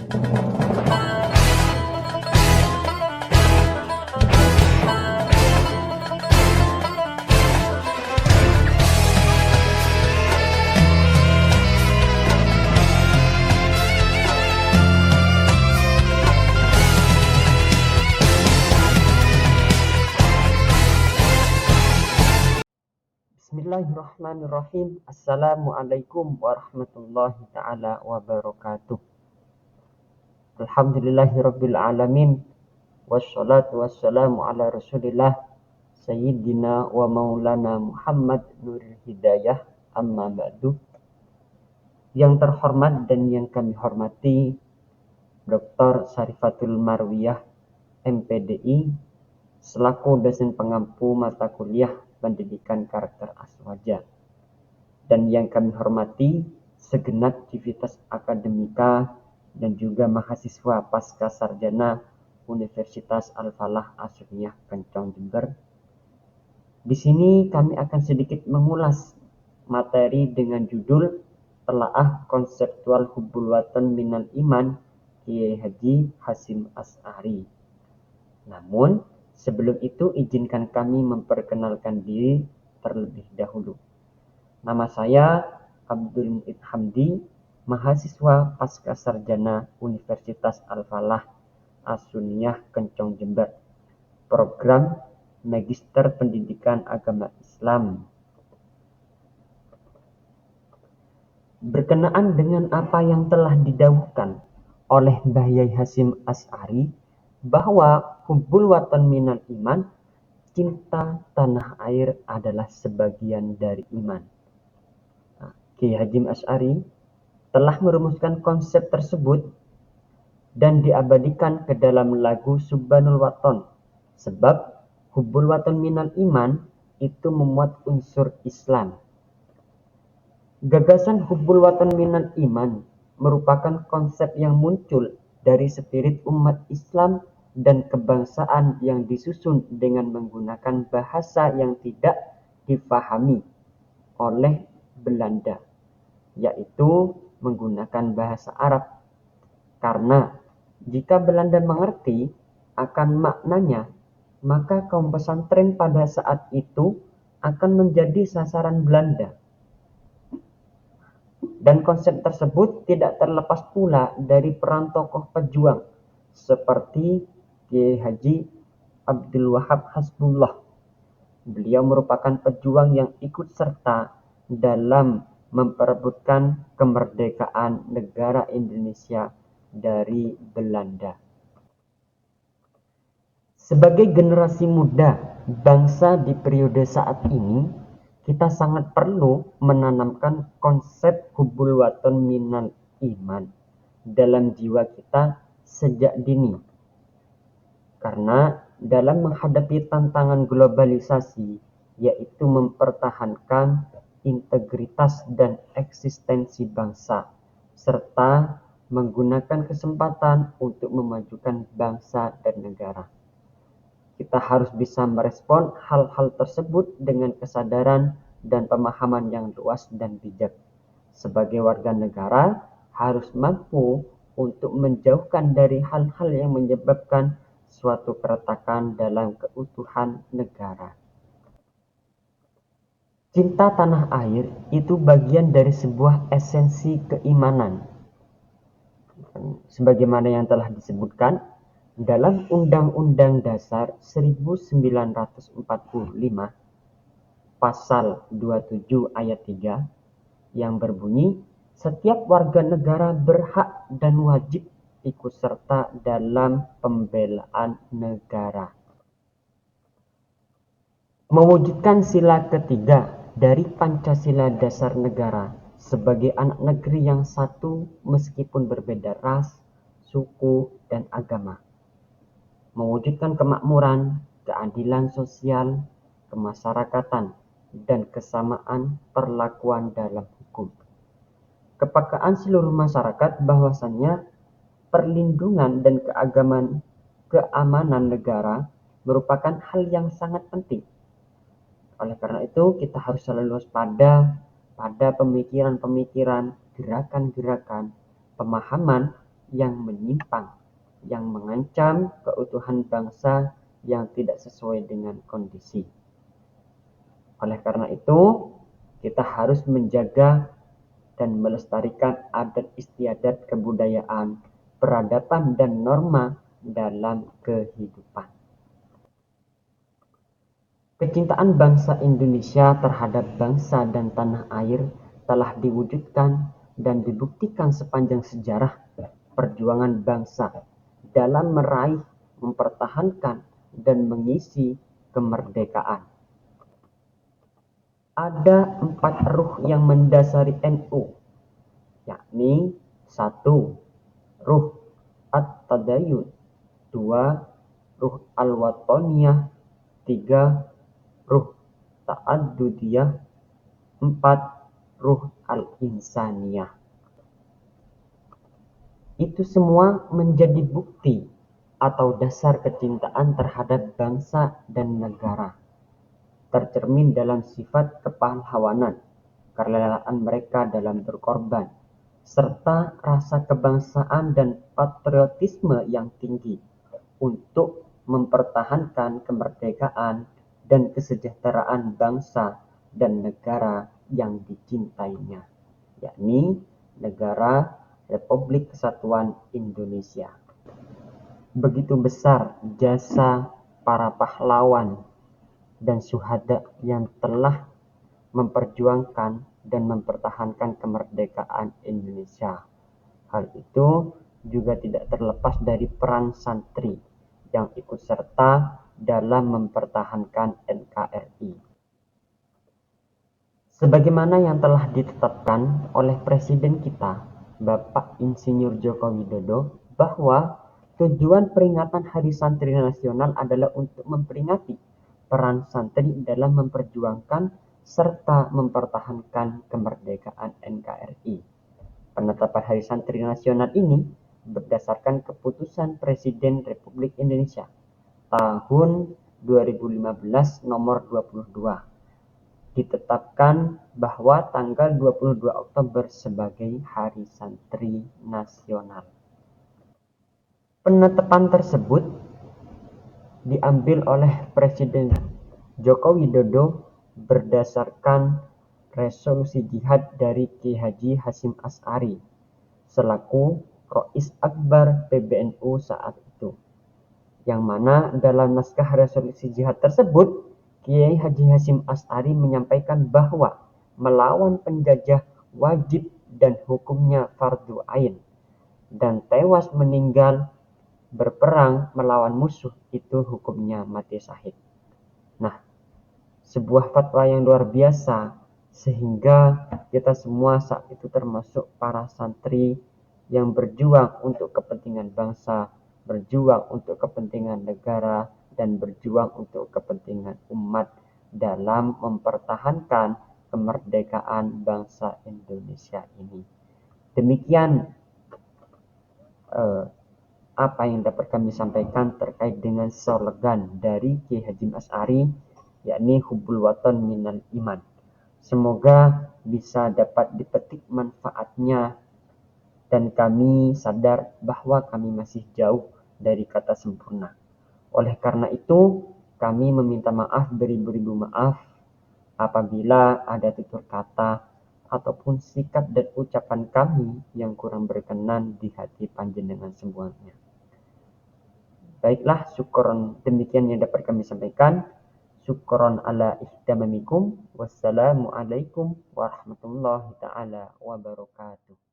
Bismillahirrahmanirrahim. Assalamualaikum warahmatullahi ta'ala wabarakatuh. Alhamdulillahirabbil alamin. Wassalatu wassalamu ala Rasulillah Sayyidina wa Maulana Muhammad Nuril Hidayah. Amma ba'du. Yang terhormat dan yang kami hormati Dr. Syarifatul Marwiyah MPDI selaku dosen pengampu mata kuliah Pendidikan Karakter Aswaja, dan yang kami hormati segenap aktivitas akademika dan juga mahasiswa pasca sarjana Universitas Al-Falah Asy'ariyah Kencong Jember. Di sini kami akan sedikit mengulas materi dengan judul Telaah Konseptual Hubbul Watan Minal Iman Kiai Haji Hasyim Asy'ari. Namun sebelum itu izinkan kami memperkenalkan diri terlebih dahulu. Nama saya Abdul Mu'id Hamdi, mahasiswa pasca sarjana Universitas Al-Falah Asy'ariyah Kencong Jember, program Magister Pendidikan Agama Islam. Berkenaan dengan apa yang telah didhawuhkan oleh Mbah Yai Hasyim Asy'ari bahwa hubbul watan minal iman, cinta tanah air adalah sebagian dari iman. Kiai Hasyim Asy'ari telah merumuskan konsep tersebut dan diabadikan ke dalam lagu Subhanul Waton, sebab hubbul watan minal iman itu memuat unsur Islam. Gagasan hubbul watan minal iman merupakan konsep yang muncul dari spirit umat Islam dan kebangsaan yang disusun dengan menggunakan bahasa yang tidak difahami oleh Belanda, yaitu menggunakan bahasa Arab. Karena jika Belanda mengerti akan maknanya, maka kaum pesantren pada saat itu akan menjadi sasaran Belanda. Dan konsep tersebut tidak terlepas pula dari peran tokoh pejuang seperti Kiai Haji Abdul Wahab Hasbullah. Beliau merupakan pejuang yang ikut serta dalam memperebutkan kemerdekaan negara Indonesia dari Belanda. Sebagai generasi muda bangsa di periode saat ini, kita sangat perlu menanamkan konsep hubbul watan minal iman dalam jiwa kita sejak dini. Karena dalam menghadapi tantangan globalisasi, yaitu mempertahankan integritas dan eksistensi bangsa, serta menggunakan kesempatan untuk memajukan bangsa dan negara. Kita harus bisa merespon hal-hal tersebut dengan kesadaran dan pemahaman yang luas dan bijak. Sebagai warga negara, harus mampu untuk menjauhkan dari hal-hal yang menyebabkan suatu keretakan dalam keutuhan negara. Cinta tanah air itu bagian dari sebuah esensi keimanan. Sebagaimana yang telah disebutkan dalam Undang-Undang Dasar 1945 Pasal 27 Ayat 3 yang berbunyi, setiap warga negara berhak dan wajib ikut serta dalam pembelaan negara. Mewujudkan sila ketiga dari Pancasila Dasar Negara sebagai anak negeri yang satu meskipun berbeda ras, suku, dan agama. Mewujudkan kemakmuran, keadilan sosial, kemasyarakatan, dan kesamaan perlakuan dalam hukum. Kepekaan seluruh masyarakat bahwasannya perlindungan dan keamanan negara merupakan hal yang sangat penting. Oleh karena itu, kita harus selalu waspada pada pemikiran-pemikiran, gerakan-gerakan, pemahaman yang menyimpang, yang mengancam keutuhan bangsa yang tidak sesuai dengan kondisi. Oleh karena itu, kita harus menjaga dan melestarikan adat istiadat kebudayaan, peradaban, dan norma dalam kehidupan. Kecintaan bangsa Indonesia terhadap bangsa dan tanah air telah diwujudkan dan dibuktikan sepanjang sejarah perjuangan bangsa dalam meraih, mempertahankan, dan mengisi kemerdekaan. Ada 4 ruh yang mendasari NU, yakni 1. Ruh At-Tadayun, 2. Ruh Al-Watoniyah, 3. Ruh Ta'adudiyah, 4. Ruh Al-Insaniyah. Itu semua menjadi bukti atau dasar kecintaan terhadap bangsa dan negara, tercermin dalam sifat kepahlawanan, kerelaan mereka dalam berkorban, serta rasa kebangsaan dan patriotisme yang tinggi untuk mempertahankan kemerdekaan dan kesejahteraan bangsa dan negara yang dicintainya, yakni negara Republik Kesatuan Indonesia. Begitu besar jasa para pahlawan dan syuhada yang telah memperjuangkan dan mempertahankan kemerdekaan Indonesia. Hal itu juga tidak terlepas dari peran santri yang ikut serta dalam mempertahankan NKRI. Sebagaimana yang telah ditetapkan oleh Presiden kita, Bapak Insinyur Joko Widodo, bahwa tujuan peringatan Hari Santri Nasional adalah untuk memperingati peran santri dalam memperjuangkan serta mempertahankan kemerdekaan NKRI. Penetapan Hari Santri Nasional ini berdasarkan keputusan Presiden Republik Indonesia tahun 2015 nomor 22, ditetapkan bahwa tanggal 22 Oktober sebagai Hari Santri Nasional. Penetapan tersebut diambil oleh Presiden Joko Widodo berdasarkan resolusi jihad dari Kiai Haji Hasyim Asy'ari selaku Rois Akbar PBNU saat itu, yang mana dalam naskah resolusi jihad tersebut Kiai Haji Hasyim Asy'ari menyampaikan bahwa melawan penjajah wajib dan hukumnya fardu ain, dan tewas meninggal berperang melawan musuh itu hukumnya mati syahid. Nah, sebuah fatwa yang luar biasa, sehingga kita semua saat itu termasuk para santri yang berjuang untuk kepentingan bangsa, berjuang untuk kepentingan negara, dan berjuang untuk kepentingan umat dalam mempertahankan kemerdekaan bangsa Indonesia ini. Demikian apa yang dapat kami sampaikan terkait dengan slogan dari Kiai Hasyim Asy'ari, yakni Hubbul Waton Minal Iman. Semoga bisa dapat dipetik manfaatnya, dan kami sadar bahwa kami masih jauh dari kata sempurna. Oleh karena itu, kami meminta maaf beribu-ribu maaf apabila ada tutur kata ataupun sikap dan ucapan kami yang kurang berkenan di hati panjenengan semuanya. Baiklah, syukron, demikian yang dapat kami sampaikan. Syukron ala ihtimamikum. Wassalamualaikum warahmatullahi ta'ala wabarakatuh.